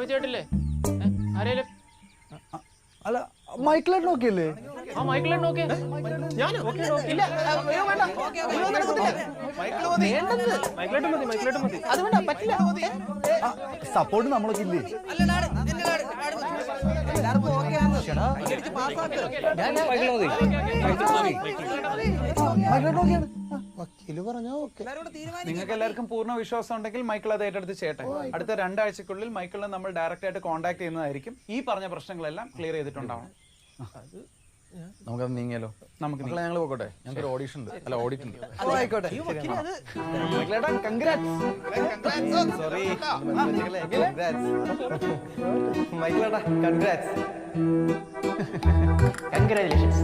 ചോദിച്ചിട്ടില്ലേ ആരേലും അല്ല മൈക്കിളേട്ട് നോക്കിയല്ലേ ആ മൈക്കിളേട്ട് നോക്കിയേ ഞാനോ ഇല്ല അയ്യോ വേണ്ട അയ്യോ നടക്കത്തില്ല മൈക്കിളേട്ട് മതി അത് വേണ്ട പറ്റില്ല സപ്പോർട്ട് നമ്മളൊക്കെ ഇല്ലേ നിങ്ങൾക്ക് എല്ലാവർക്കും പൂർണ്ണ വിശ്വാസം ഉണ്ടെങ്കിൽ മൈക്കിൾ അത് ഏറ്റെടുത്ത് ചെയ്യട്ടെ. അടുത്ത 2 ആഴ്ചക്കുള്ളിൽ മൈക്കിളിനെ നമ്മൾ ഡയറക്റ്റ് ആയിട്ട് കോൺടാക്ട് ചെയ്യുന്നതായിരിക്കും. ഈ പറഞ്ഞ പ്രശ്നങ്ങളെല്ലാം ക്ലിയർ ചെയ്തിട്ടുണ്ടാവണം. നമുക്കത് നീങ്ങിയാലോ? നമുക്ക് ഞങ്ങൾ പോകട്ടെ, ഞങ്ങൾക്ക് ഓഡീഷൻ ഉണ്ട്, അല്ല ഓഡിറ്റ് ഉണ്ട്. ആയിക്കോട്ടെ. കൺഗ്രാറ്റുലേഷൻസ്